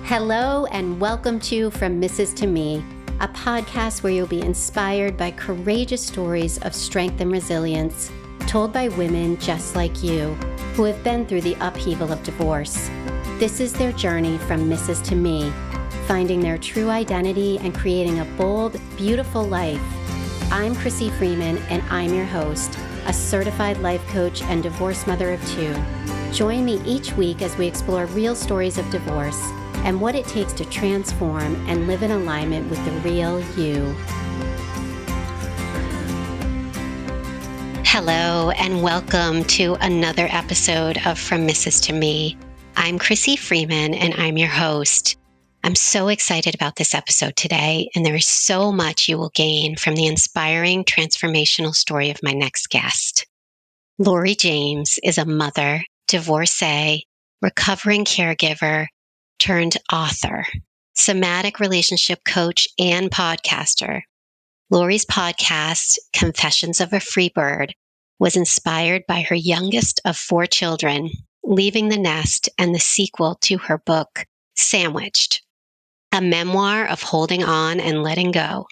Hello and welcome to From Mrs. to Me, a podcast where you'll be inspired by courageous stories of strength and resilience told by women just like you who have been through the upheaval of divorce. This is their journey from Mrs. to Me, finding their true identity and creating a bold, beautiful life. I'm Crissy Freeman and I'm your host, a certified life coach and divorced mother of two. Join me each week as we explore real stories of divorce and what it takes to transform and live in alignment with the real you. Hello, and welcome to another episode of From Mrs. to Me. I'm Crissy Freeman, and I'm your host. I'm so excited about this episode today, and there is so much you will gain from the inspiring, transformational story of my next guest. Laurie James is a mother, divorcee, recovering caregiver, turned author, somatic relationship coach, and podcaster. Laurie's podcast, Confessions of a Free Bird, was inspired by her youngest of 4 children, leaving the nest, and the sequel to her book, Sandwiched, a memoir of holding on and letting go.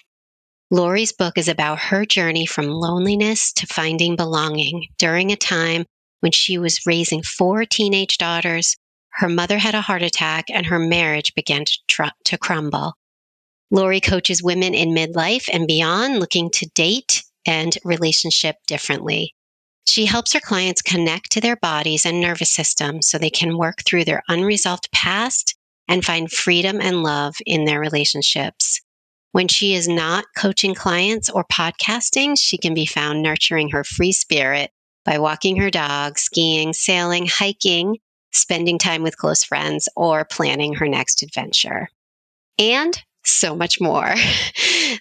Laurie's book is about her journey from loneliness to finding belonging during a time when she was raising 4 teenage daughters. Her mother had a heart attack and her marriage began to crumble. Laurie coaches women in midlife and beyond looking to date and relationship differently. She helps her clients connect to their bodies and nervous systems so they can work through their unresolved past and find freedom and love in their relationships. When she is not coaching clients or podcasting, she can be found nurturing her free spirit by walking her dog, skiing, sailing, hiking, spending time with close friends, or planning her next adventure. And so much more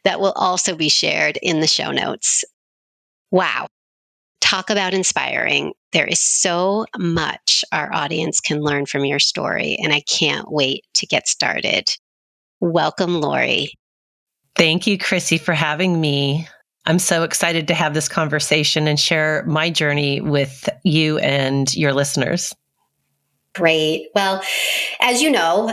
that will also be shared in the show notes. Wow. Talk about inspiring. There is so much our audience can learn from your story, and I can't wait to get started. Welcome, Laurie. Thank you, Crissy, for having me. I'm so excited to have this conversation and share my journey with you and your listeners. Great. Well, as you know,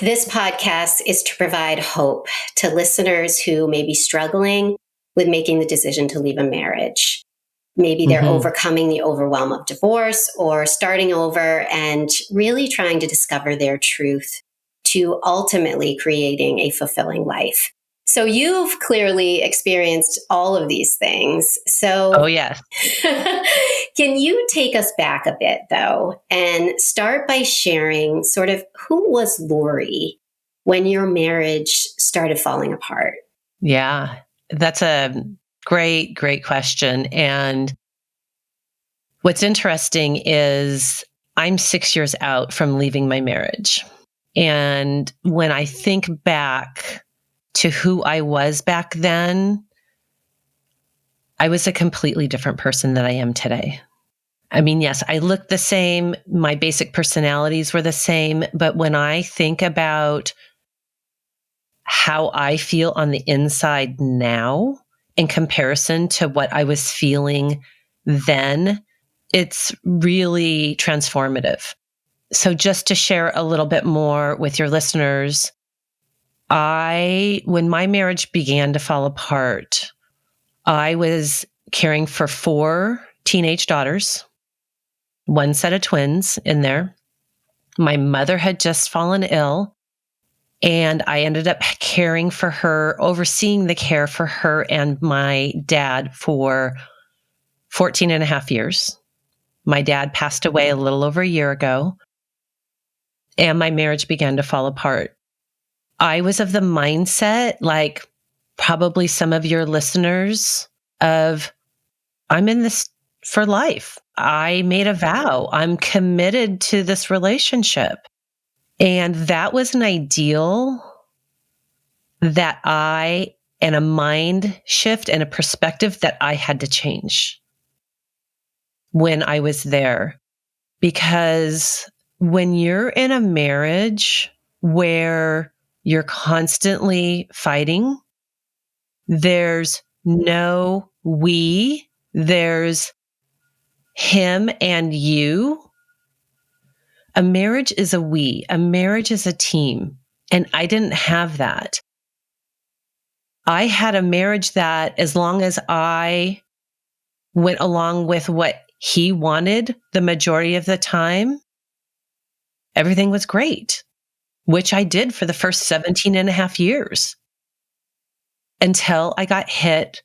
this podcast is to provide hope to listeners who may be struggling with making the decision to leave a marriage. Maybe they're overcoming the overwhelm of divorce or starting over and really trying to discover their truth to ultimately creating a fulfilling life. So you've clearly experienced all of these things. So, oh, yes. Can you take us back a bit, though, and start by sharing sort of who was Laurie when your marriage started falling apart? Yeah, that's a great question. And what's interesting is I'm 6 years out from leaving my marriage. And when I think back to who I was back then, I was a completely different person than I am today. I mean, yes, I looked the same. My basic personalities were the same. But when I think about how I feel on the inside now in comparison to what I was feeling then, it's really transformative. So just to share a little bit more with your listeners, when my marriage began to fall apart, I was caring for 4 teenage daughters, 1 set of twins in there. My mother had just fallen ill, and I ended up caring for her, overseeing the care for her and my dad for 14 and a half years. My dad passed away a little over a year ago, and my marriage began to fall apart. I was of the mindset, like probably some of your listeners, of I'm in this for life. I made a vow. I'm committed to this relationship. And that was an ideal that and a mind shift and a perspective that I had to change when I was there. Because when you're in a marriage where you're constantly fighting, there's no there's him and you. A marriage is a we. A marriage is a team. And I didn't have that. I had a marriage that, as long as I went along with what he wanted the majority of the time, everything was great, which I did for the first 17 and a half years until I got hit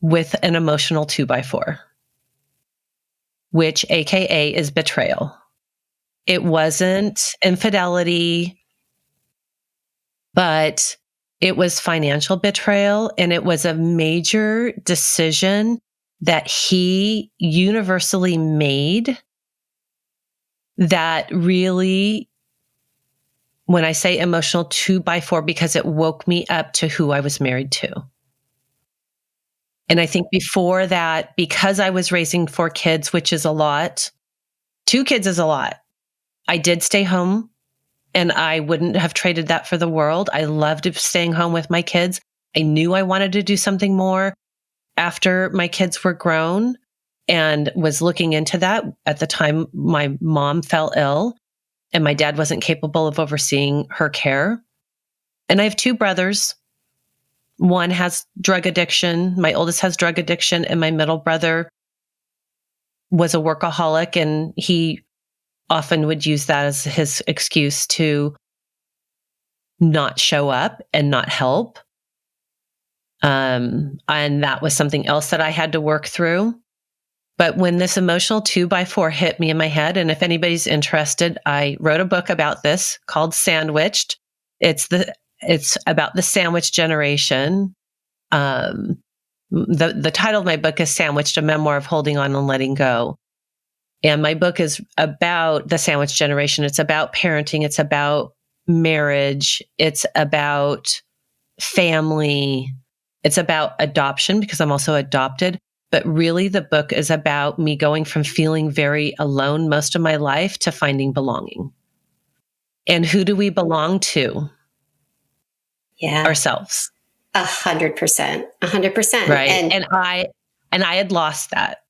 with an emotional 2x4, which AKA is betrayal. It wasn't infidelity, but it was financial betrayal, and it was a major decision that he universally made that really, when I say emotional 2x4, because it woke me up to who I was married to. And I think before that, because I was raising 4 kids, which is a lot, 2 kids is a lot. I did stay home, and I wouldn't have traded that for the world. I loved staying home with my kids. I knew I wanted to do something more after my kids were grown, and was looking into that. At the time, my mom fell ill, and my dad wasn't capable of overseeing her care. And I have 2 brothers. One has drug addiction. My oldest has drug addiction, and my middle brother was a workaholic, and he often would use that as his excuse to not show up and not help. And that was something else that I had to work through. But when this emotional 2x4 hit me in my head, and if anybody's interested, I wrote a book about this called Sandwiched. It's about the sandwich generation. The title of my book is Sandwiched, a memoir of holding on and letting go. And my book is about the sandwich generation. It's about parenting. It's about marriage. It's about family. It's about adoption, because I'm also adopted. But really, the book is about me going from feeling very alone most of my life to finding belonging. And who do we belong to? Yeah. Ourselves. 100%. 100%. Right. And I had lost that.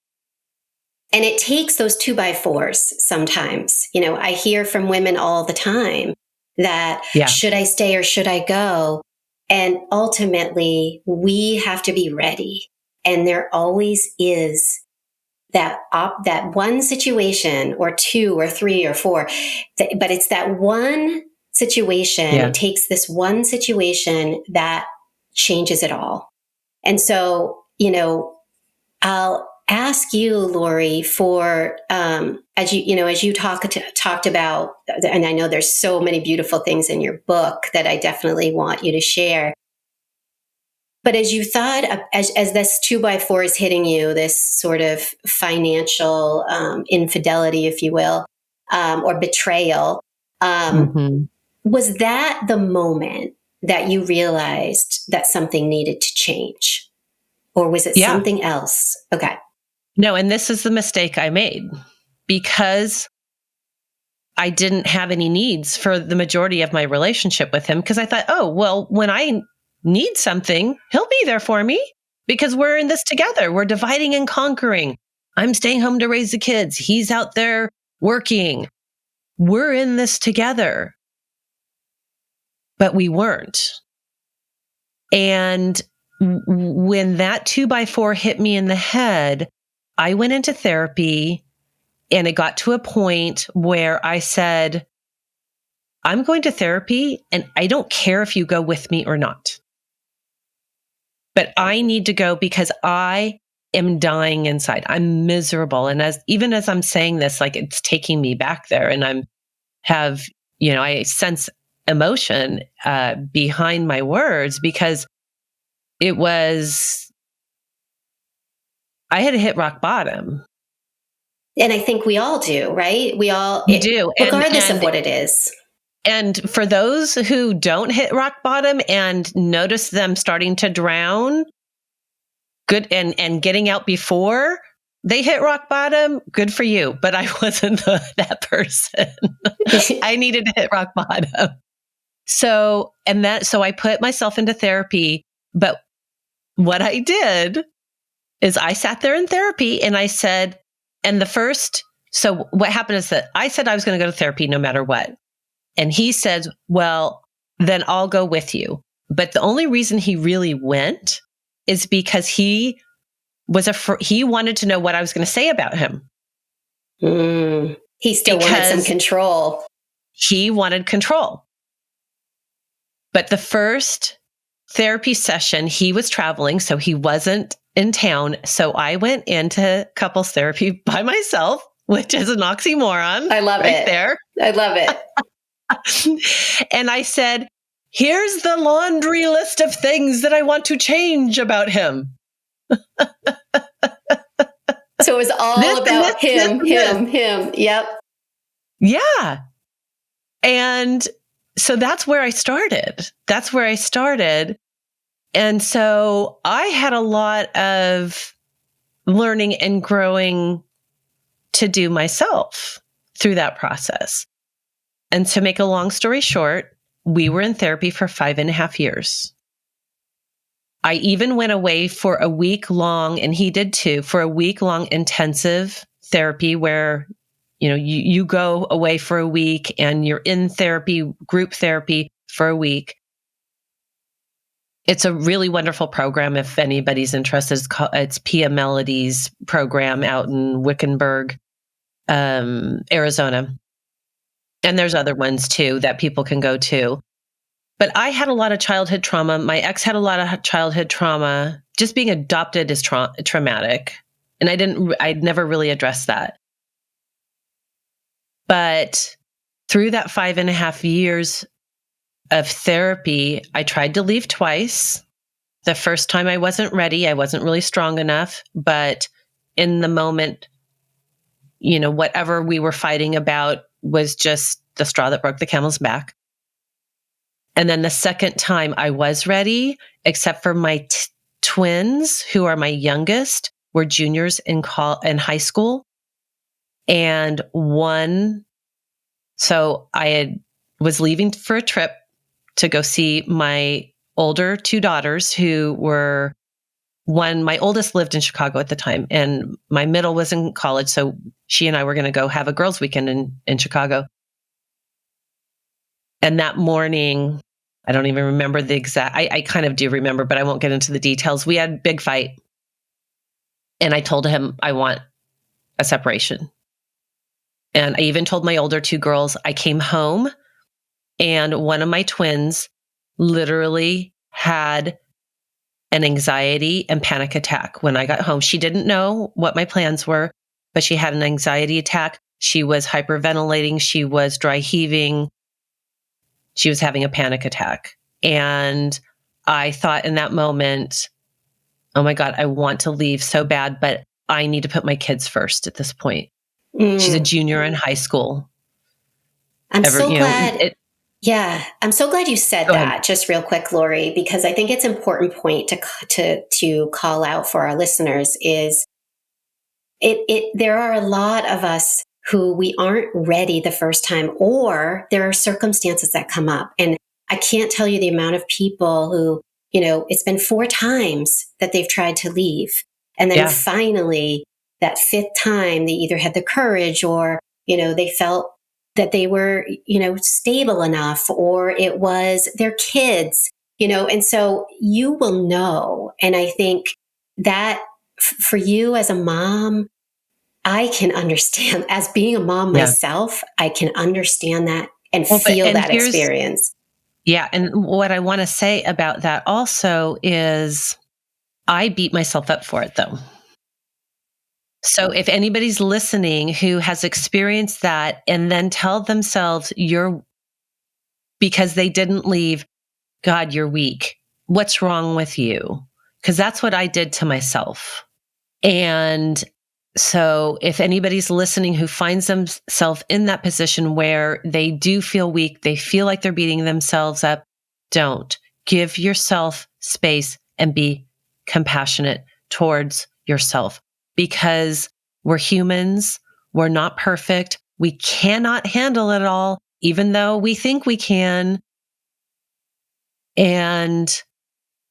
And it takes those 2x4s sometimes. You know, I hear from women all the time that should I stay or should I go? And ultimately, we have to be ready. And there always is that one situation, or 2 or 3 or 4, but it's that one situation. It takes this one situation that changes it all. And so, you know, I'll ask you, Laurie, for as you talked about, and I know there's so many beautiful things in your book that I definitely want you to share. But as you thought, as this 2x4 is hitting you, this sort of financial infidelity, if you will, or betrayal, was that the moment that you realized that something needed to change? Or was it something else? Okay. No, and this is the mistake I made, because I didn't have any needs for the majority of my relationship with him, because I thought, oh, well, when I need something, he'll be there for me, because we're in this together. We're dividing and conquering. I'm staying home to raise the kids. He's out there working. We're in this together. But we weren't. And when that 2x4 hit me in the head, I went into therapy, and it got to a point where I said, I'm going to therapy, and I don't care if you go with me or not. But I need to go, because I am dying inside. I'm miserable. And even as I'm saying this, like, it's taking me back there, and I sense emotion behind my words, because I had hit rock bottom. And I think we all do, right? We do. Regardless of what it is. And for those who don't hit rock bottom and notice them starting to drown, good, and getting out before they hit rock bottom, good for you. But I wasn't that person. I needed to hit rock bottom. So I put myself into therapy. But what I did is I sat there in therapy, and I said, and the first So what happened is that I said I was going to go to therapy no matter what. And he said, well, then I'll go with you. But the only reason he really went is because he he wanted to know what I was going to say about him. He still wanted some control. He wanted control. But the first therapy session, he was traveling, so he wasn't in town. So I went into couples therapy by myself, which is an oxymoron. I love it. There. I love it. And I said, here's the laundry list of things that I want to change about him. So it was all about him. Yep. Yeah. And so that's where I started. And so I had a lot of learning and growing to do myself through that process. And to make a long story short, we were in therapy for 5.5 years. I even went away for a week long, and he did too, for a week long intensive therapy where, you go away for a week and you're in therapy, group therapy for a week. It's a really wonderful program. If anybody's interested, it's Pia Melody's program out in Wickenburg, Arizona. And there's other ones too that people can go to. But I had a lot of childhood trauma. My ex had a lot of childhood trauma. Just being adopted is traumatic. And I'd never really addressed that. But through that 5.5 years of therapy, I tried to leave twice. The first time I wasn't ready. I wasn't really strong enough. But in the moment, whatever we were fighting about was just the straw that broke the camel's back. And then the second time I was ready, except for my twins, who are my youngest, were juniors in high school. And so I was leaving for a trip to go see my older two daughters who were my oldest lived in Chicago at the time, and my middle was in college. So she and I were going to go have a girls' weekend in Chicago. And that morning, I don't even remember the exact, I kind of do remember, but I won't get into the details. We had a big fight. And I told him, I want a separation. And I even told my older two girls, I came home and one of my twins literally had an anxiety and panic attack when I got home. She didn't know what my plans were, but she had an anxiety attack. She was hyperventilating. She was dry heaving. She was having a panic attack. And I thought in that moment, oh my God, I want to leave so bad, but I need to put my kids first at this point. She's a junior in high school. I'm so glad. I'm so glad you said that. Ahead. Just real quick, Laurie, because I think it's an important point to call out for our listeners is there are a lot of us who we aren't ready the first time, or there are circumstances that come up. And I can't tell you the amount of people who, it's been 4 times that they've tried to leave. And then finally, that 5th time, they either had the courage or, they felt that they were, stable enough, or it was their kids, and so you will know. And I think that for you as a mom, I can understand, as being a mom myself, I can understand that and feel that experience. Yeah. And what I want to say about that also is I beat myself up for it though. So if anybody's listening who has experienced that and then tell themselves because they didn't leave, God, you're weak. What's wrong with you? Because that's what I did to myself. And so if anybody's listening who finds themselves in that position where they do feel weak, they feel like they're beating themselves up, don't. Give yourself space and be compassionate towards yourself, because we're humans. We're not perfect. We cannot handle it all, even though we think we can. And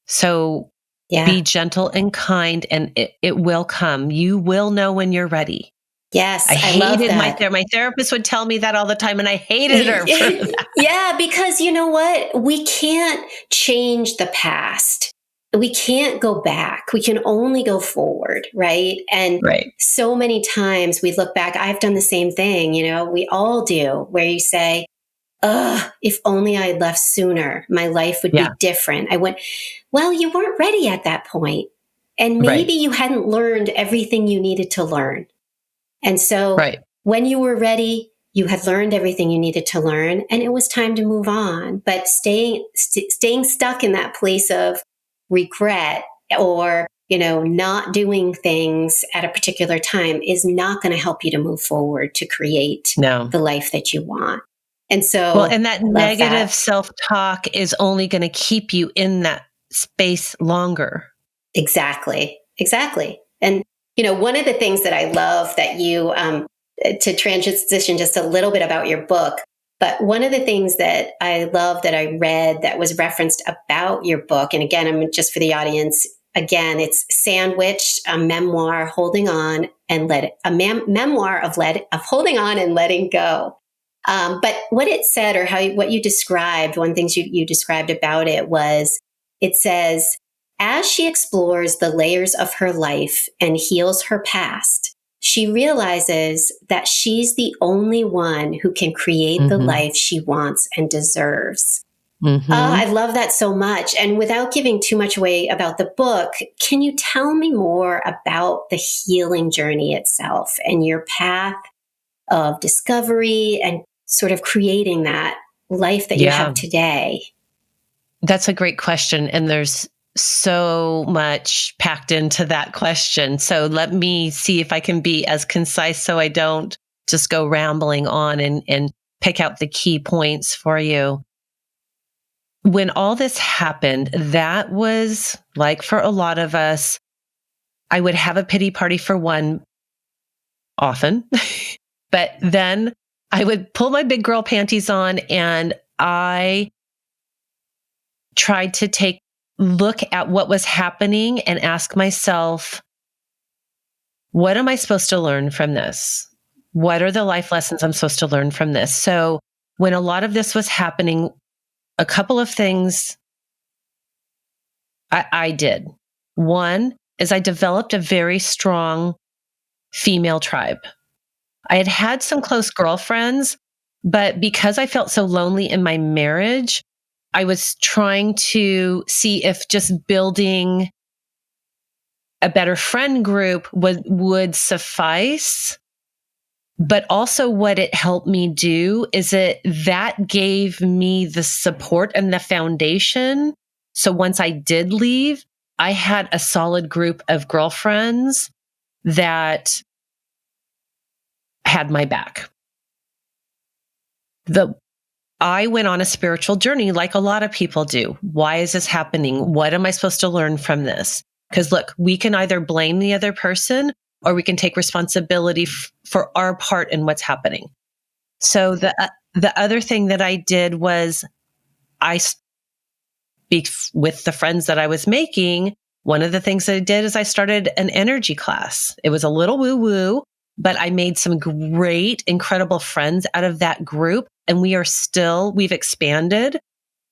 so be gentle and kind, and it will come. You will know when you're ready. Yes, I I love hated that. my therapist would tell me that all the time, and I hated her for that. Yeah, because you know what? We can't change the past. We can't go back. We can only go forward, right? And Right. so many times we look back. I've done the same thing, we all do, where you say, ugh, if only I had left sooner, my life would Yeah. be different. Well, you weren't ready at that point. And maybe Right. you hadn't learned everything you needed to learn. And so Right. when you were ready, you had learned everything you needed to learn and it was time to move on. But staying stuck in that place of regret or, not doing things at a particular time is not going to help you to move forward to create No. the life that you want. And Well, so and that I love negative that. self-talk is only going to keep you in that space longer. Exactly. Exactly. And, one of the things that I love that to transition just a little bit about your book, but one of the things that I love that I read that was referenced about your book, and again, I'm just for the audience, again, it's Sandwich, a memoir, holding on and memoir of holding on and letting go. But what it said, or what you described, one of the things you described about it was, it says, as she explores the layers of her life and heals her past, she realizes that she's the only one who can create the Mhm. life she wants and deserves. I Mhm. love that so much. And without giving too much away about the book, can you tell me more about the healing journey itself and your path of discovery and sort of creating that life that you have Yeah. today? That's a great question, and there's so much packed into that question. So let me see if I can be as concise so I don't just go rambling on and pick out the key points for you. When all this happened, that was like for a lot of us, I would have a pity party for one often, but then I would pull my big girl panties on and I tried to look at what was happening and ask myself, what am I supposed to learn from this? What are the life lessons I'm supposed to learn from this? So when a lot of this was happening, a couple of things I did. One is I developed a very strong female tribe. I had had some close girlfriends, but because I felt so lonely in my marriage, I was trying to see if just building a better friend group would suffice. But also what it helped me do is that gave me the support and the foundation. So once I did leave, I had a solid group of girlfriends that had my back. I went on a spiritual journey like a lot of people do. Why is this happening? What am I supposed to learn from this? Because look, we can either blame the other person or we can take responsibility for our part in what's happening. So the other thing that I did was I speak with the friends that I was making. One of the things that I did is I started an energy class. It was a little woo woo, but I made some great, incredible friends out of that group. And we've expanded,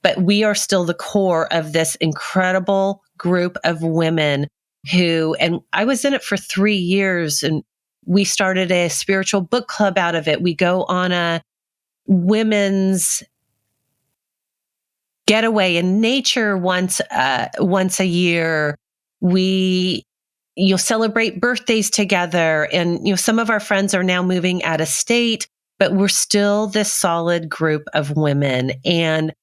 but we are still the core of this incredible group of women and I was in it for 3 years and we started a spiritual book club out of it. We go on a women's getaway in nature once a year. We celebrate birthdays together, and some of our friends are now moving out of state, but we're still this solid group of women. And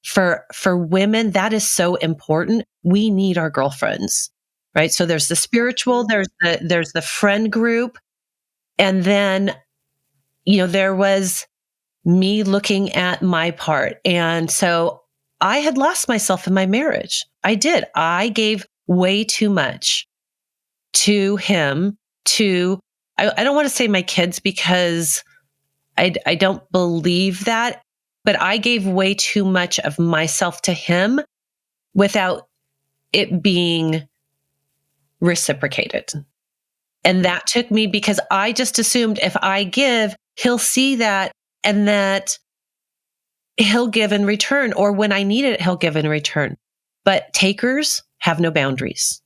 for women, that is so important. We need our girlfriends, right? So there's the spiritual, there's the friend group, and then there was me looking at my part. And so I had lost myself in my marriage. I did. I gave way too much to him, I don't want to say my kids because I don't believe that, but I gave way too much of myself to him without it being reciprocated. And that took me, because I just assumed if I give, he'll see that and that he'll give in return, or when I need it, he'll give in return. But takers have no boundaries.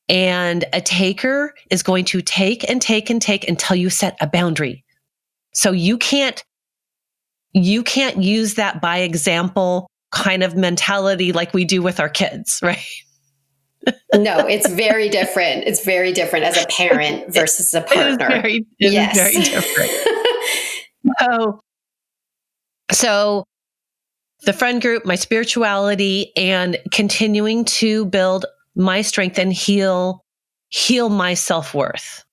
And a taker is going to take and take and take until you set a boundary. So you can't use that by example kind of mentality like we do with our kids, right? No, it's very different. It's very different as a parent versus a partner. It is very different. So the friend group, my spirituality, and continuing to build my strength and heal my self-worth,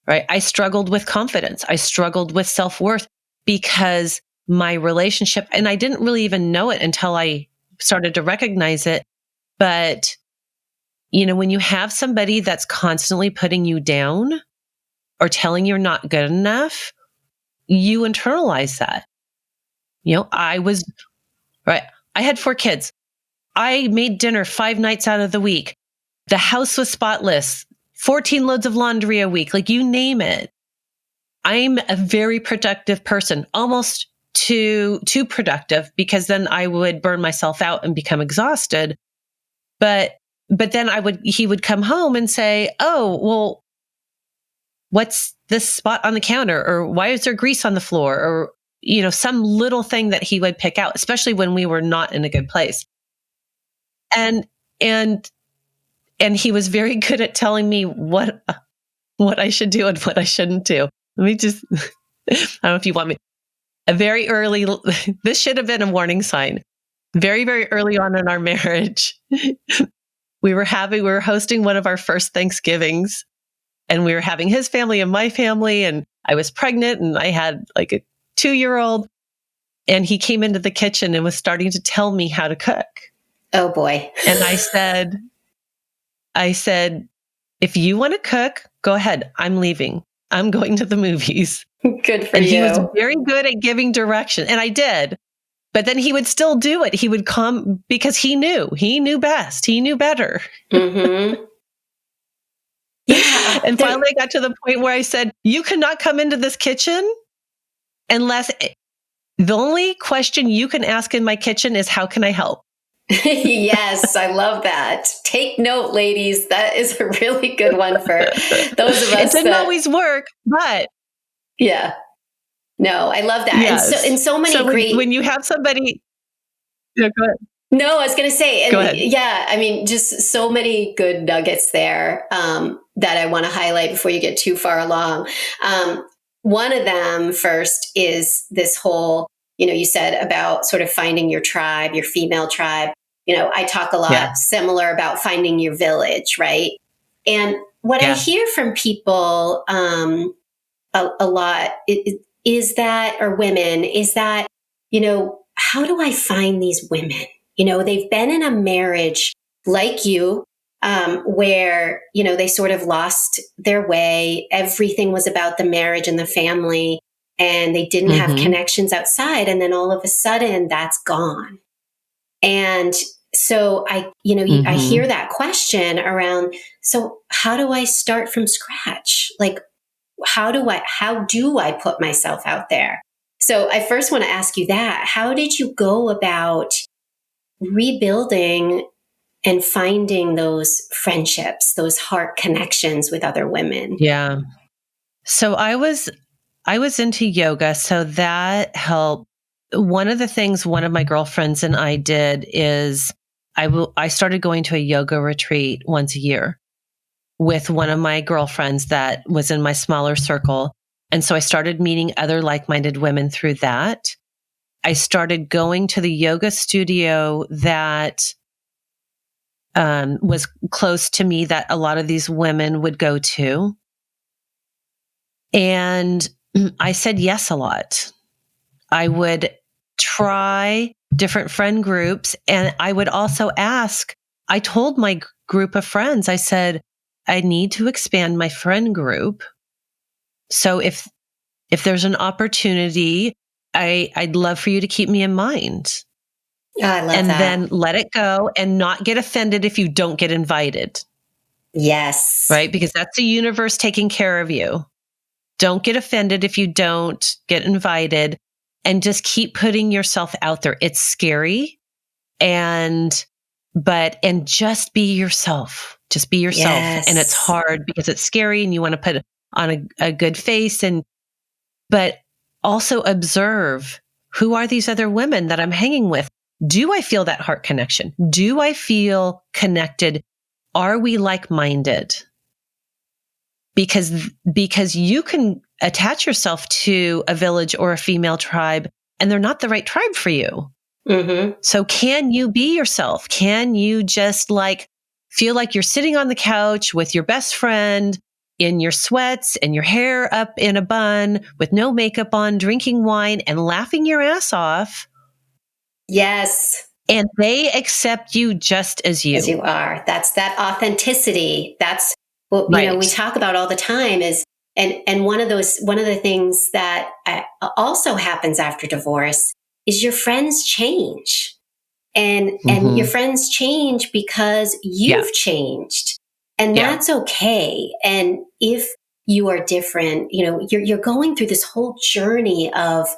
right? I struggled with confidence. I struggled with self-worth because my relationship, and I didn't really even know it until I started to recognize it. But, when you have somebody that's constantly putting you down or telling you're not good enough, you internalize that. Right. I had 4 kids. I made dinner 5 nights out of the week. The house was spotless, 14 loads of laundry a week, like you name it. I'm a very productive person, almost too productive, because then I would burn myself out and become exhausted. But then he would come home and say, "Oh, well, what's this spot on the counter?" Or "Why is there grease on the floor?" Or, some little thing that he would pick out, especially when we were not in a good place. And he was very good at telling me what I should do and what I shouldn't do. Let me just, I don't know if you want me, this should have been a warning sign. Very, very early on in our marriage, we were hosting one of our first Thanksgivings, and we were having his family and my family, and I was pregnant and I had like a 2-year-old, and he came into the kitchen and was starting to tell me how to cook. Oh boy. And I said, "If you want to cook, go ahead. I'm leaving. I'm going to the movies." Good for you. And he was very good at giving direction. And I did. But then he would still do it. He would come because he knew best. He knew better. Mm-hmm. Yeah. And finally I got to the point where I said, "You cannot come into this kitchen unless the only question you can ask in my kitchen is, how can I help?" Yes, I love that. Take note, ladies. That is a really good one for those of us. It didn't always work, but yeah. No, I love that. Yes. And so many great. When you have somebody, go ahead. No, I was going to say, Go ahead. Yeah, I mean, just so many good nuggets there that I want to highlight before you get too far along. One of them first is this whole, you said about sort of finding your tribe, your female tribe. I talk a lot similar about finding your village, right? And what I hear from people a lot is that, or women, is that, how do I find these women? They've been in a marriage like you, where, they sort of lost their way. Everything was about the marriage and the family, and they didn't have connections outside. And then all of a sudden that's gone. And so I hear that question around, so how do I start from scratch? Like, how do I put myself out there? So I first want to ask you that. How did you go about rebuilding and finding those friendships, those heart connections with other women? Yeah. So I was into yoga, so that helped. One of the things one of my girlfriends and I did is I started going to a yoga retreat once a year with one of my girlfriends that was in my smaller circle. And so I started meeting other like-minded women through that. I started going to the yoga studio that was close to me that a lot of these women would go to. And I said yes a lot. I would try different friend groups, and I would also ask. I told my group of friends, I said, I need to expand my friend group. So if there's an opportunity, I'd love for you to keep me in mind. Oh, I love and that. then let it go and not get offended if you don't get invited. Yes. right? Because that's the universe taking care of you. Don't get offended if you don't get invited, and just keep putting yourself out there. It's scary, and just be yourself. Just be yourself. And it's Yes. hard because it's scary and you want to put on a good face, but also observe, who are these other women that I'm hanging with? Do I feel that heart connection? Do I feel connected? Are we like-minded? Because you can attach yourself to a village or a female tribe, and they're not the right tribe for you. Mm-hmm. So can you be yourself? Can you just feel like you're sitting on the couch with your best friend in your sweats and your hair up in a bun with no makeup on, drinking wine and laughing your ass off? Yes. And they accept you just as As you. you are. That's that authenticity. That's what, we Right. talk about all the time is, and one of the things that also happens after divorce is your friends change. And your Mm-hmm. friends change because Yeah. you've changed. And Yeah. that's okay. And if you are different, you're going through this whole journey of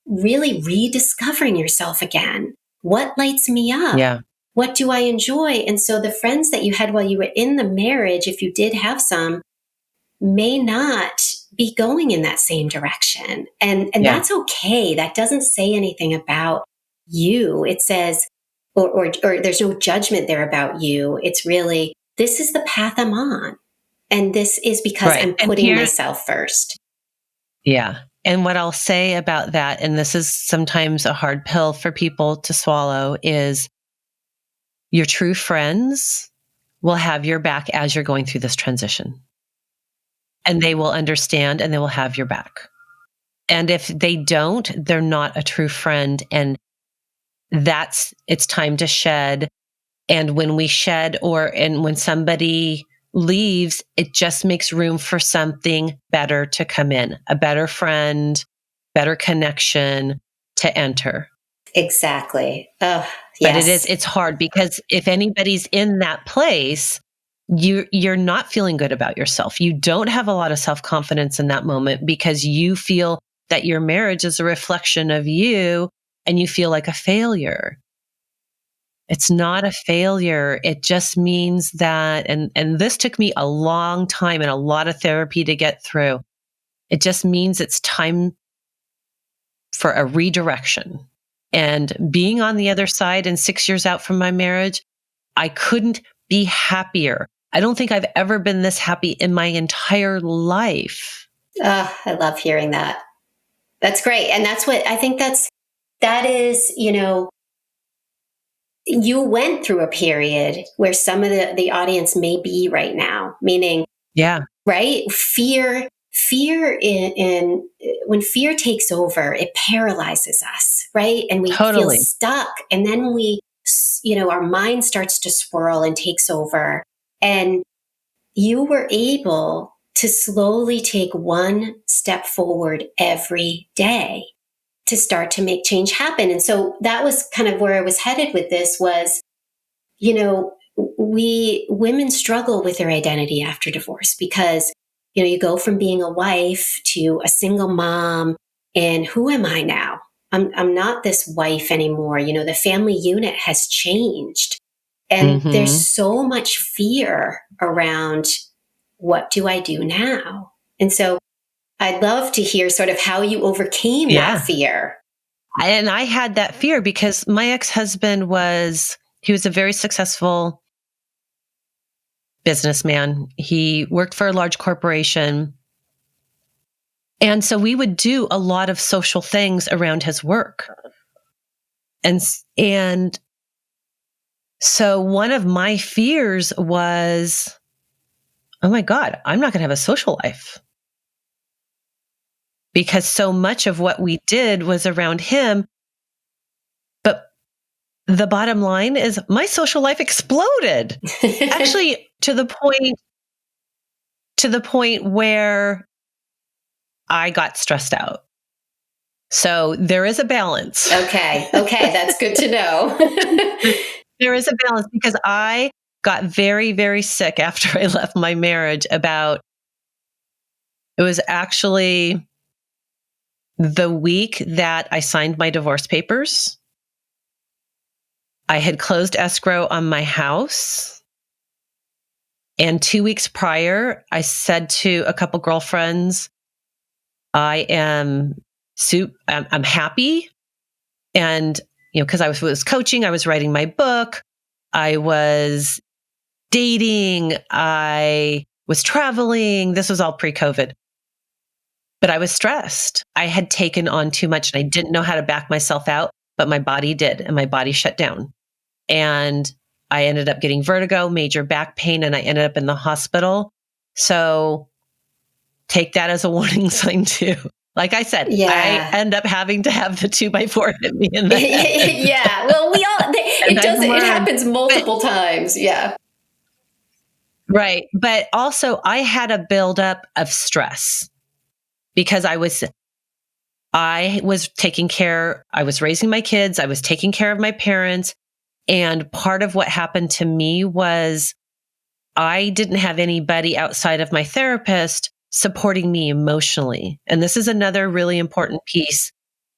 really rediscovering yourself again. What lights me up? Yeah. What do I enjoy? And so the friends that you had while you were in the marriage, if you did have some, may not be going in that same direction. And Yeah. that's okay. That doesn't say anything about you. It says, or there's no judgment there about you. It's really, this is the path I'm on. And this is because Right. I'm And putting myself first. yeah. And what I'll say about that, and this is sometimes a hard pill for people to swallow, is your true friends will have your back as you're going through this transition. And they will understand and they will have your back. And if they don't, they're not a true friend. And it's time to shed. And when we shed and when somebody leaves, it just makes room for something better to come in, a better friend, better connection to enter. Exactly. Oh, But yes. it's hard because if anybody's in that place, you're not feeling good about yourself. You don't have a lot of self-confidence in that moment because you feel that your marriage is a reflection of you and you feel like a failure. It's not a failure. It just means that, and this took me a long time and a lot of therapy to get through. It just means it's time for a redirection. And being on the other side and 6 years out from my marriage, I couldn't be happier. I don't think I've ever been this happy in my entire life. Oh, I love hearing that. That's great. And that's what I think that is, you went through a period where some of the audience may be right now, meaning, Yeah, right? Fear in when fear takes over, it paralyzes us, right? And we feel totally. stuck. And then our mind starts to swirl and takes over. And you were able to slowly take one step forward every day to start to make change happen. And so that was kind of where I was headed with this was, we women struggle with their identity after divorce because, you go from being a wife to a single mom, and who am I now? I'm not this wife anymore. The family unit has changed. And there's Hmm. so much fear around, what do I do now? And so I'd love to hear sort of how you overcame that Yeah. fear. And I had that fear because my ex-husband he was a very successful businessman. He worked for a large corporation. And so we would do a lot of social things around his work. And so one of my fears was, oh my God, I'm not going to have a social life. Because so much of what we did was around him. But the bottom line is my social life exploded. Actually, to the point where I got stressed out. So there is a balance. Okay, that's good to know. There is a balance because I got very, very sick after I left my marriage it was actually the week that I signed my divorce papers. I had closed escrow on my house. And 2 weeks prior, I said to a couple girlfriends, I'm happy. And, because I was coaching, I was writing my book, I was dating, I was traveling. This was all pre-COVID. But I was stressed. I had taken on too much and I didn't know how to back myself out, but my body did, and my body shut down. And I ended up getting vertigo, major back pain, and I ended up in the hospital. So take that as a warning sign too. Like I said, I end up having to have the 2x4 hit me in the head. Yeah. Well, it happens multiple times. Yeah. Right. But also I had a buildup of stress because I was I was raising my kids, I was taking care of my parents. And part of what happened to me was I didn't have anybody outside of my therapist supporting me emotionally. And this is another really important piece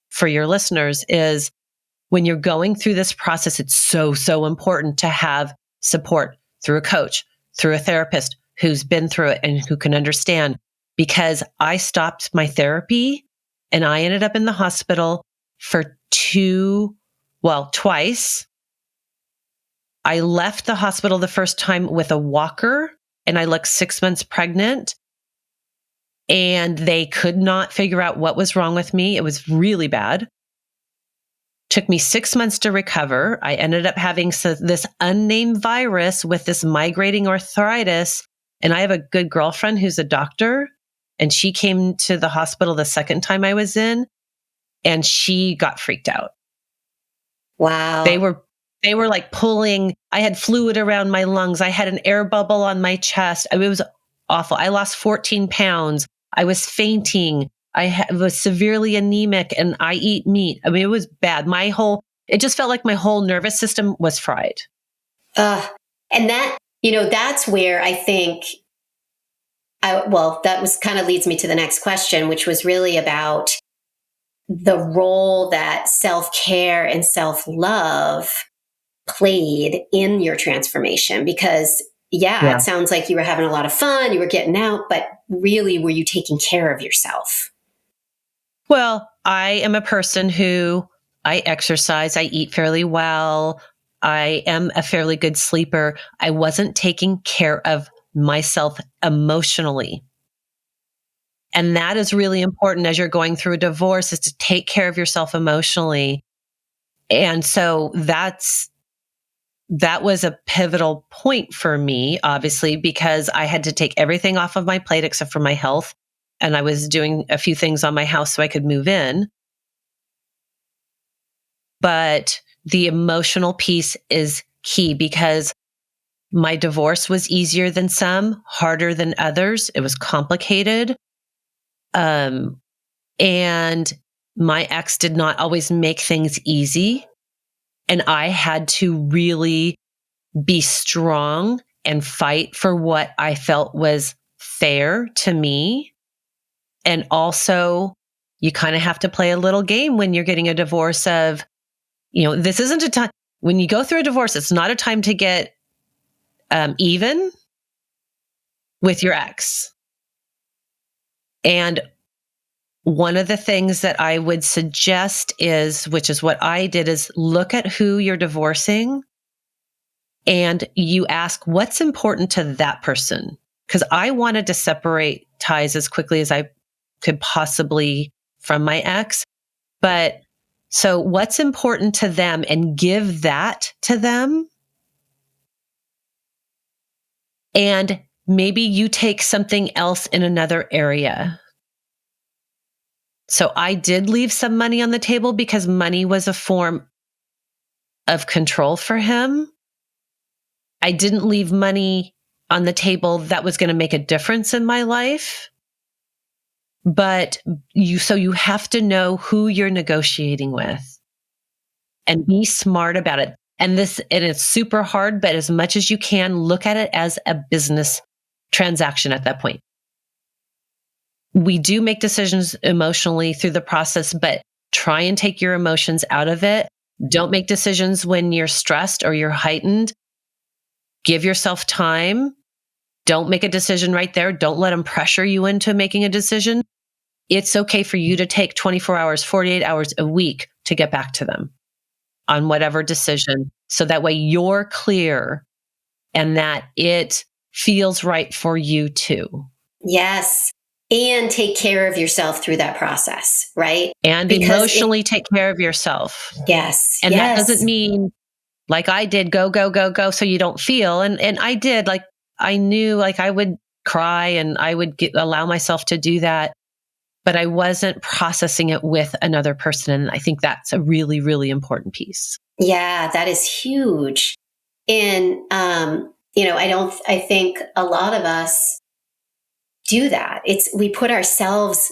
for your listeners is when you're going through this process, it's so, so important to have support through a coach, through a therapist who's been through it and who can understand. Because I stopped my therapy and I ended up in the hospital for twice. I left the hospital the first time with a walker and I looked 6 months pregnant and they could not figure out what was wrong with me. It was really bad. Took me 6 months to recover. I ended up having this unnamed virus with this migrating arthritis. And I have a good girlfriend who's a doctor, and she came to the hospital the second time I was in, and she got freaked out. Wow. They were like pulling, I had fluid around my lungs. I had an air bubble on my chest. It was awful. I lost 14 pounds. I was fainting. I was severely anemic and I eat meat. I mean, it was bad. It just felt like my whole nervous system was fried. And that's where I think, that was kind of leads me to the next question, which was really about the role that self-care and self-love played in your transformation. Because it sounds like you were having a lot of fun, you were getting out, but really, were you taking care of yourself? Well, I am a person who I exercise, I eat fairly well. I am a fairly good sleeper. I wasn't taking care of myself emotionally. And that is really important as you're going through a divorce, is to take care of yourself emotionally. And so that was a pivotal point for me, obviously, because I had to take everything off of my plate except for my health. And I was doing a few things on my house so I could move in. But the emotional piece is key because my divorce was easier than some, harder than others. It was complicated. And my ex did not always make things easy. And I had to really be strong and fight for what I felt was fair to me. And also, you kind of have to play a little game when you're getting a divorce of, this isn't a time, when you go through a divorce, it's not a time to get even with your ex. And one of the things that I would suggest which is what I did, is look at who you're divorcing and you ask what's important to that person. Because I wanted to separate ties as quickly as I could possibly from my ex. But so what's important to them, and give that to them. And maybe you take something else in another area. So I did leave some money on the table because money was a form of control for him. I didn't leave money on the table that was going to make a difference in my life. But you have to know who you're negotiating with and be smart about it. And it's super hard, but as much as you can, look at it as a business transaction at that point. We do make decisions emotionally through the process, but try and take your emotions out of it. Don't make decisions when you're stressed or you're heightened. Give yourself time. Don't make a decision right there. Don't let them pressure you into making a decision. It's okay for you to take 24 hours, 48 hours a week to get back to them on whatever decision. So that way you're clear and that it feels right for you too. Yes. And take care of yourself through that process, right? And Because emotionally take care of yourself. yes. And that doesn't Yes. mean like I did, go, go, go, go, so you don't feel. And I did, like, I knew like I would cry and I would allow myself to do that, but I wasn't processing it with another person. And I think that's a really, really important piece. Yeah, that is huge. And, I think a lot of us do that. We put ourselves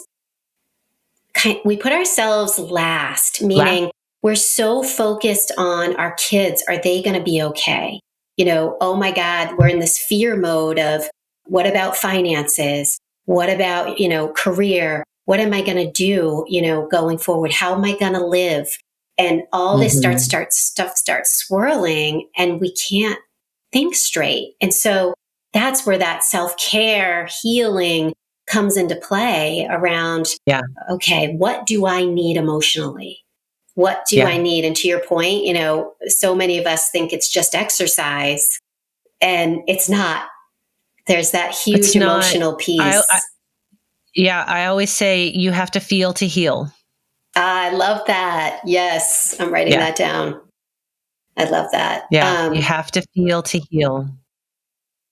last, meaning we're so focused on our kids. Are they going to be okay? Oh my God, we're in this fear mode of what about finances? What about, career? What am I going to do, going forward? How am I going to live? And all this stuff starts swirling and we can't think straight. And so that's where that self-care healing comes into play around, okay, what do I need emotionally? What do I need? And to your point, so many of us think it's just exercise and it's not. There's that huge emotional piece. I always say you have to feel to heal. I love that. Yes. I'm writing that down. I love that. Yeah. You have to feel to heal.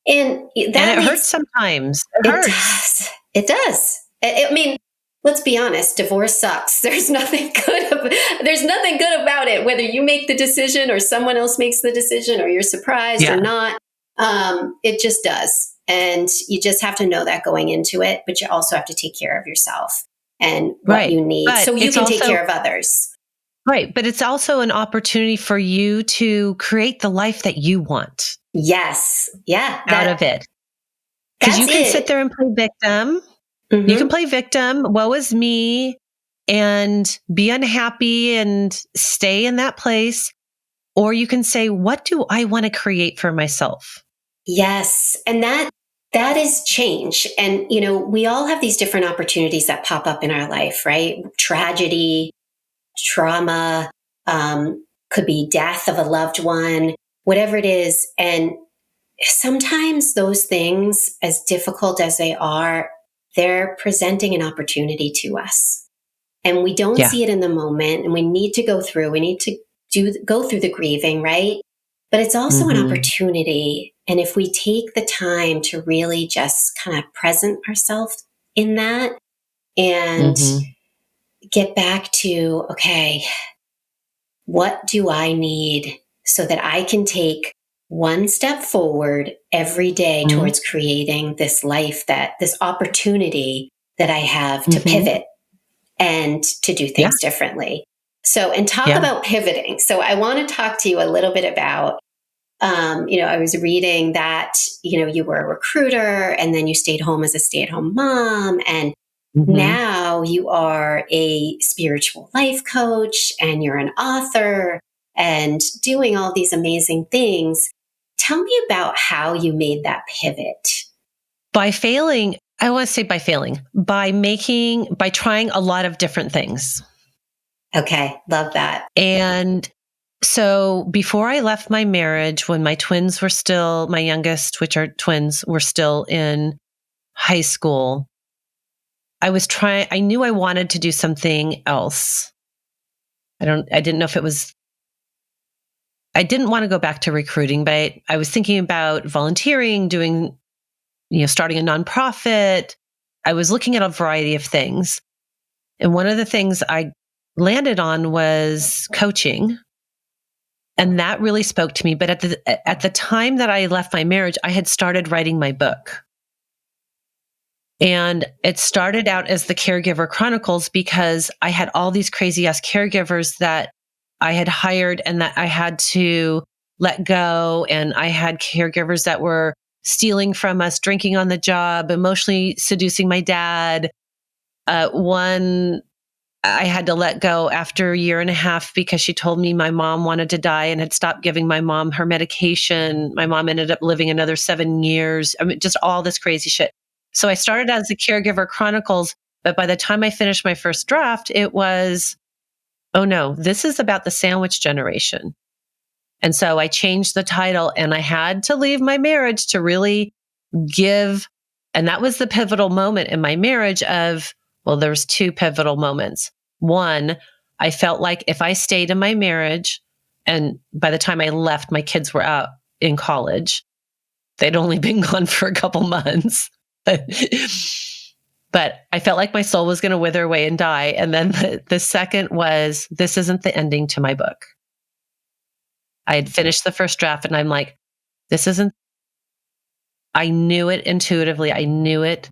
And it hurts sometimes. It hurts. It does. I mean, let's be honest. Divorce sucks. There's nothing good about it. Whether you make the decision or someone else makes the decision or you're surprised or not, it just does. And you just have to know that going into it, but you also have to take care of yourself and what you need so you can take care of others. Right. But it's also an opportunity for you to create the life that you want. Yes. Yeah. Out of it. Because you can sit there and play victim. Mm-hmm. You can play victim, woe is me, and be unhappy and stay in that place. Or you can say, what do I want to create for myself? Yes. And that is change. And, we all have these different opportunities that pop up in our life, right? Tragedy, trauma, could be death of a loved one, whatever it is. And sometimes those things, as difficult as they are, they're presenting an opportunity to us. And we don't see it in the moment. And we need to go through the grieving, right? But it's also an opportunity. And if we take the time to really just kind of present ourselves in that and get back to, okay, what do I need so that I can take one step forward every day towards creating this life, this opportunity that I have to pivot and to do things differently. So, and talk about pivoting. So I want to talk to you a little bit about, I was reading that, you were a recruiter and then you stayed home as a stay-at-home mom. And now you are a spiritual life coach and you're an author and doing all these amazing things. Tell me about how you made that pivot. By failing, I want to say by trying a lot of different things. Okay. Love that. And so before I left my marriage, when my youngest, which are twins, were still in high school, I knew I wanted to do something else. I didn't know if it was, I didn't want to go back to recruiting, but I was thinking about volunteering, doing, starting a nonprofit. I was looking at a variety of things. And one of the things I landed on was coaching. And that really spoke to me. But at the time that I left my marriage, I had started writing my book. And it started out as the Caregiver Chronicles because I had all these crazy ass caregivers that I had hired and that I had to let go. And I had caregivers that were stealing from us, drinking on the job, emotionally seducing my dad. One I had to let go after a year and a half because she told me my mom wanted to die and had stopped giving my mom her medication. My mom ended up living another 7 years. I mean, just all this crazy shit. So I started as the Caregiver Chronicles, but by the time I finished my first draft, it was, oh no, this is about the sandwich generation. And so I changed the title and I had to leave my marriage to really give. And that was the pivotal moment in my marriage of, well, there's two pivotal moments. One, I felt like if I stayed in my marriage, and by the time I left, my kids were out in college. They'd only been gone for a couple months. But I felt like my soul was going to wither away and die. And then the second was, this isn't the ending to my book. I had finished the first draft and I'm like, this isn't, I knew it intuitively. I knew it.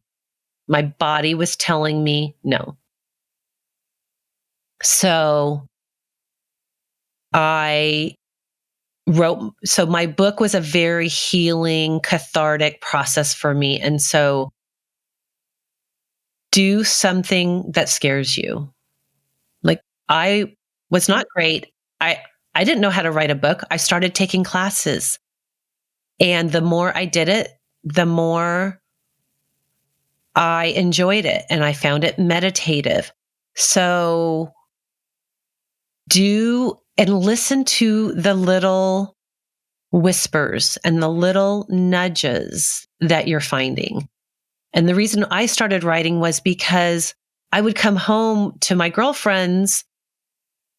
My body was telling me no. So I wrote, so my book was a very healing, cathartic process for me. And so do something that scares you. Like I was not great. I didn't know how to write a book. I started taking classes. And the more I did it, the more I enjoyed it and I found it meditative. So do and listen to the little whispers and the little nudges that you're finding. And the reason I started writing was because I would come home to my girlfriends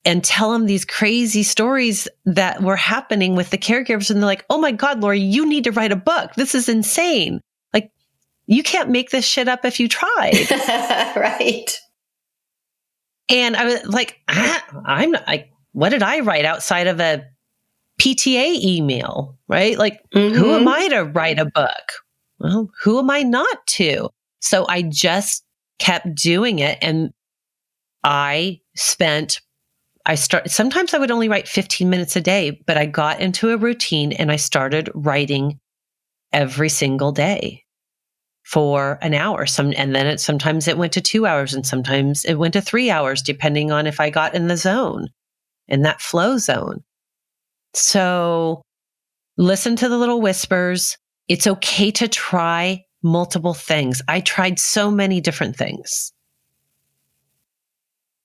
and tell them these crazy stories that were happening with the caregivers. And they're like, oh my God, Laurie, you need to write a book. This is insane. Like, you can't make this shit up if you tried. Right. And I was like, I'm not like, what did I write outside of a PTA email, right? Like, who am I to write a book? Well, who am I not to? So I just kept doing it. And sometimes I would only write 15 minutes a day, but I got into a routine and I started writing every single day for an hour. Sometimes it went to 2 hours and sometimes it went to 3 hours, depending on if I got in the zone, in that flow zone. So listen to the little whispers. It's okay to try multiple things. I tried so many different things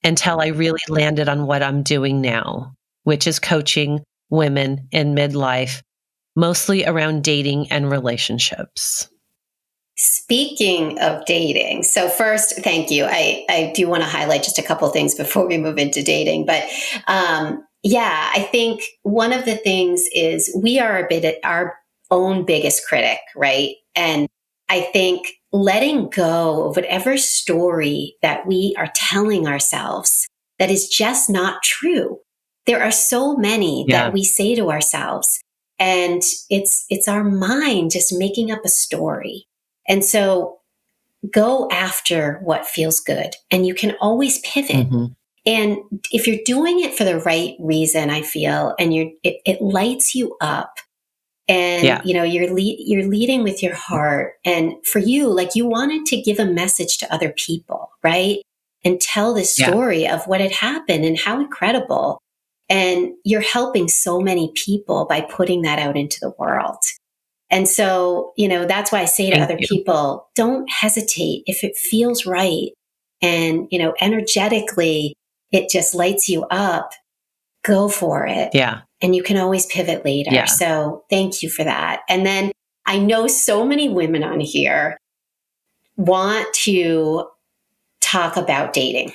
until I really landed on what I'm doing now, which is coaching women in midlife, mostly around dating and relationships. Speaking of dating, so first, thank you. I do want to highlight just a couple of things before we move into dating. But yeah, I think one of the things is we are a bit our own biggest critic, right? And I think letting go of whatever story that we are telling ourselves that is just not true. There are so many that we say to ourselves, and it's our mind just making up a story. And so go after what feels good, and you can always pivot. And if you're doing it for the right reason, I feel, and it lights you up, and you're leading with your heart. And for you, like, you wanted to give a message to other people, right? And tell this story of what had happened and how incredible. And you're helping so many people by putting that out into the world. And so, that's why I say to other people, don't hesitate if it feels right. And, energetically, it just lights you up. Go for it. Yeah. And you can always pivot later. Yeah. So thank you for that. And then I know so many women on here want to talk about dating.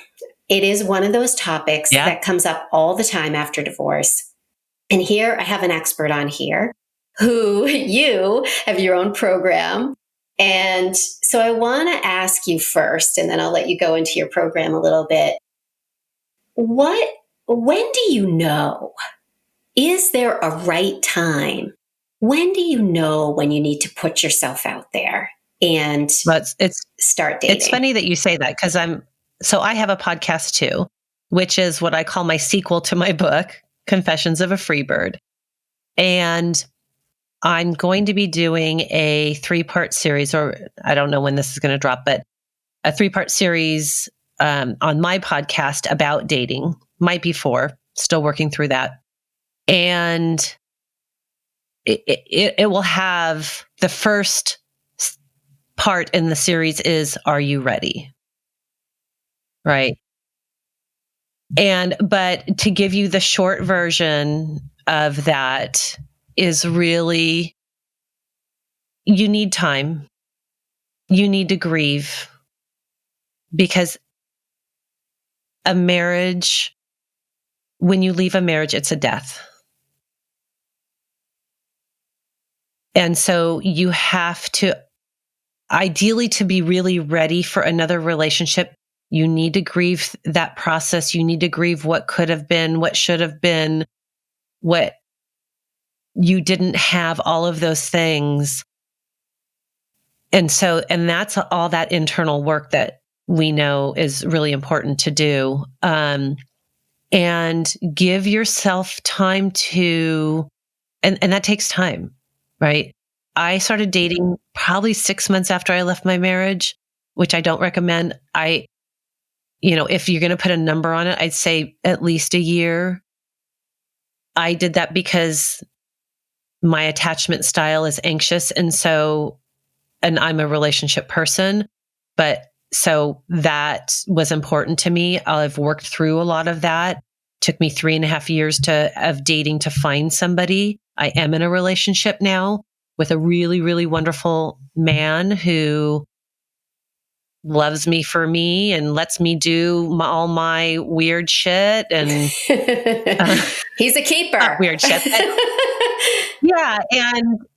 It is one of those topics that comes up all the time after divorce. And here I have an expert on here who you have your own program. And so I want to ask you first, and then I'll let you go into your program a little bit. When do you know? Is there a right time? When do you know when you need to put yourself out there and start dating? It's funny that you say that because I have a podcast too, which is what I call my sequel to my book. Confessions of a Freebird. And I'm going to be doing a 3-part series, or I don't know when this is going to drop, but a 3-part series on my podcast about dating. Might be 4, still working through that. And it will have the first part in the series is, are you ready? Right. But to give you the short version of that is really, you need time. You need to grieve, because a marriage, when you leave a marriage, it's a death. And so you have to, ideally, to be really ready for another relationship, you need to grieve that process. You need to grieve what could have been, what should have been, what you didn't have, all of those things. And that's all that internal work that we know is really important to do. And give yourself time to, and that takes time, right? I started dating probably 6 months after I left my marriage, which I don't recommend. If you're going to put a number on it, I'd say at least a year. I did that because my attachment style is anxious. And I'm a relationship person, but so that was important to me. I've worked through a lot of that. Took me 3.5 years of dating to find somebody. I am in a relationship now with a really, really wonderful man who loves me for me and lets me do all my weird shit and he's a keeper. not weird shit. Yeah,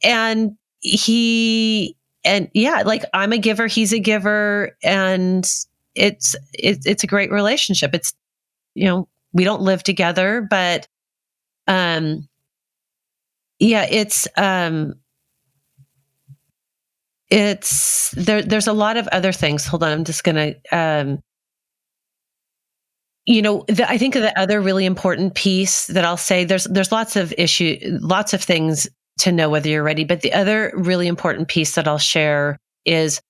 and like I'm a giver, he's a giver, and it's a great relationship. It's, we don't live together, but there's a lot of other things. Hold on, I'm just gonna I think the other really important piece that I'll say, there's lots of things to know whether you're ready, but the other really important piece that I'll share is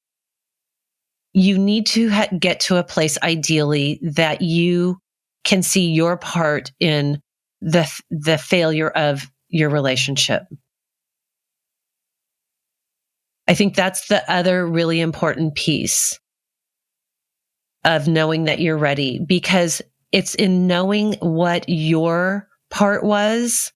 you need to get to a place, ideally, that you can see your part in the failure of your relationship. I think that's the other really important piece of knowing that you're ready, because it's in knowing what your part was,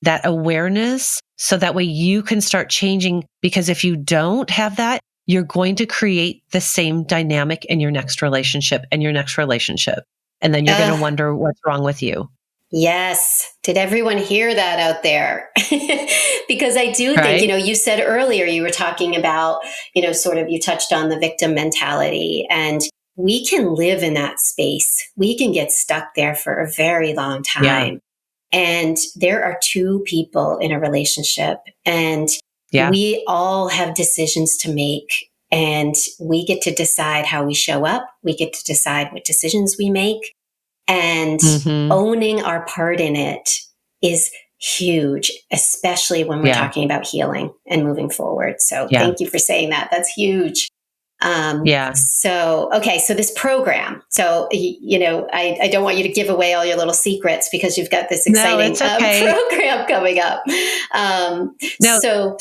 that awareness, so that way you can start changing. Because if you don't have that, you're going to create the same dynamic in your next relationship and your next relationship. And then you're going to wonder what's wrong with you. Yes. Did everyone hear that out there? Because I do think, you said earlier, you were talking about, sort of, you touched on the victim mentality, and we can live in that space. We can get stuck there for a very long time. Yeah. And there are 2 people in a relationship, and we all have decisions to make, and we get to decide how we show up. We get to decide what decisions we make. And owning our part in it is huge, especially when we're talking about healing and moving forward. So thank you for saying that. That's huge. So this program. So, I don't want you to give away all your little secrets, because you've got this exciting program coming up.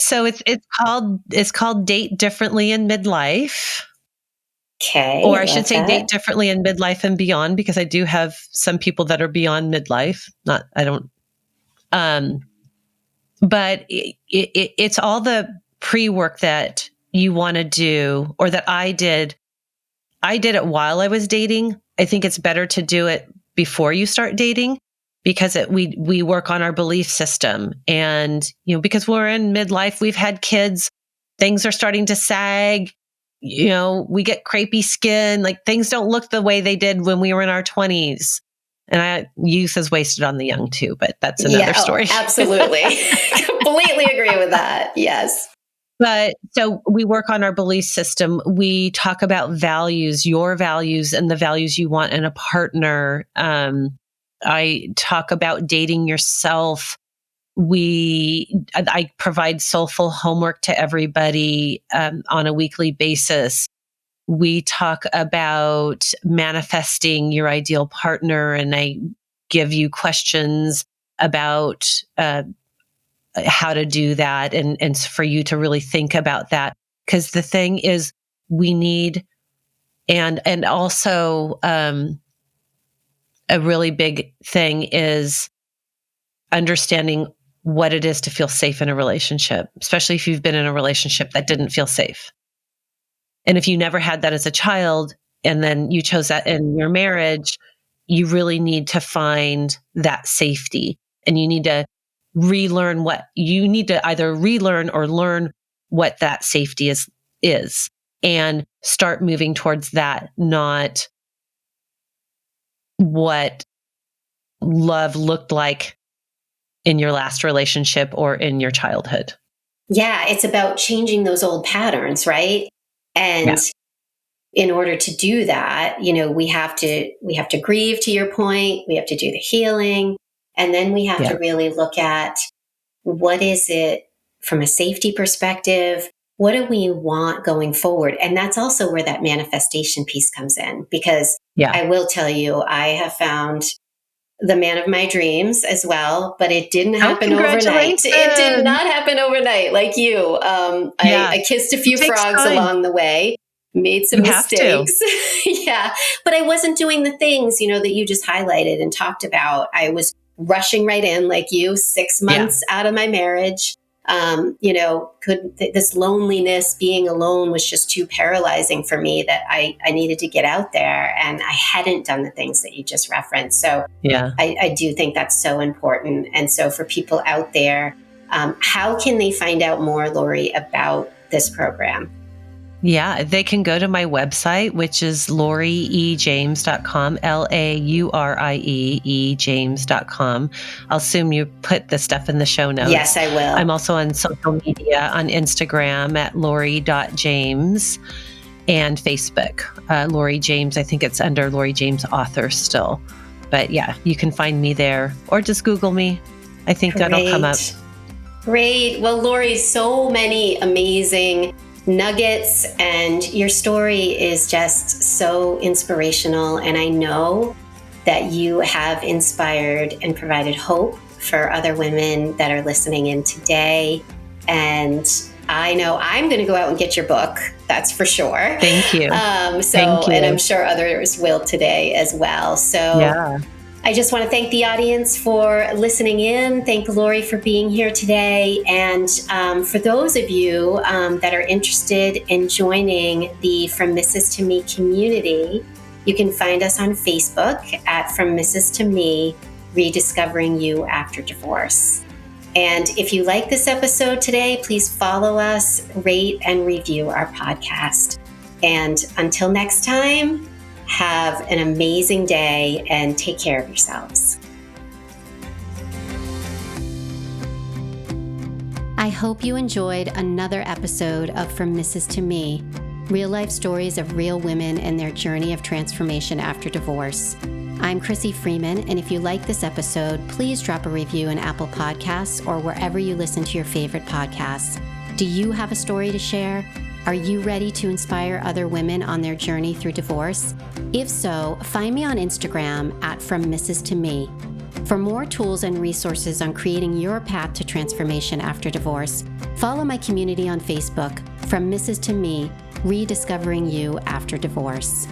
So it's called Date Differently in Midlife. Okay. Or I should say Date Differently in Midlife and Beyond, because I do have some people that are beyond midlife. But it's all the pre-work that you want to do, or that I did. I did it while I was dating. I think it's better to do it before you start dating, because we work on our belief system. And, because we're in midlife, we've had kids, things are starting to sag. We get crepey skin, like things don't look the way they did when we were in our 20s. And youth is wasted on the young too, but that's another story. Absolutely. Completely agree with that. Yes. But so we work on our belief system. We talk about values, your values, and the values you want in a partner. I talk about dating yourself. I provide soulful homework to everybody on a weekly basis. We talk about manifesting your ideal partner, and I give you questions about how to do that, and for you to really think about that. Because the thing is, we need, and also a really big thing is understanding what it is to feel safe in a relationship, especially if you've been in a relationship that didn't feel safe. And if you never had that as a child and then you chose that in your marriage, you really need to find that safety, and you need to either relearn or learn what that safety is and start moving towards that, not what love looked like in your last relationship or in your childhood. Yeah, it's about changing those old patterns, right? And Yeah. in order to do that, we have to grieve, to your point. We have to do the healing, and then we have Yeah. to really look at what is it from a safety perspective? What do we want going forward? And that's also where that manifestation piece comes in, because Yeah. I will tell you, I have found the man of my dreams as well, but it didn't happen overnight. Congratulations. It did not happen overnight like you. Yeah. I kissed a It few takes frogs time. along the way, made some You have to. mistakes. Yeah. But I wasn't doing the things, that you just highlighted and talked about. I was rushing right in like you, 6 months out of my marriage. This loneliness, being alone, was just too paralyzing for me, that I needed to get out there, and I hadn't done the things that you just referenced. So Yeah. I do think that's so important. And so for people out there, how can they find out more, Laurie, about this program? Yeah, they can go to my website, which is lauriejames.com, LAURIE James.com. I'll assume you put the stuff in the show notes. Yes, I will. I'm also on social media, on Instagram at laurie.james, and Facebook. Laurie James, I think it's under Laurie James Author still. But yeah, you can find me there, or just Google me. I think that'll come up. Great. Well, Laurie, so many amazing nuggets, and your story is just so inspirational. And I know that you have inspired and provided hope for other women that are listening in today. And I know I'm going to go out and get your book. That's for sure. Thank you. Thank you. And I'm sure others will today as well. So yeah. I just want to thank the audience for listening in. Thank Laurie for being here today. And for those of you that are interested in joining the From Mrs. to Me community, you can find us on Facebook at From Mrs. to Me, Rediscovering You After Divorce. And if you like this episode today, please follow us, rate, and review our podcast. And until next time, have an amazing day and take care of yourselves. I hope you enjoyed another episode of From Mrs. to Me, real life stories of real women and their journey of transformation after divorce. I'm Crissy Freeman, and if you like this episode, please drop a review in Apple Podcasts or wherever you listen to your favorite podcasts. Do you have a story to share? Are you ready to inspire other women on their journey through divorce? If so, find me on Instagram at From Mrs. to Me. For more tools and resources on creating your path to transformation after divorce, follow my community on Facebook, From Mrs. to Me, Rediscovering You After Divorce.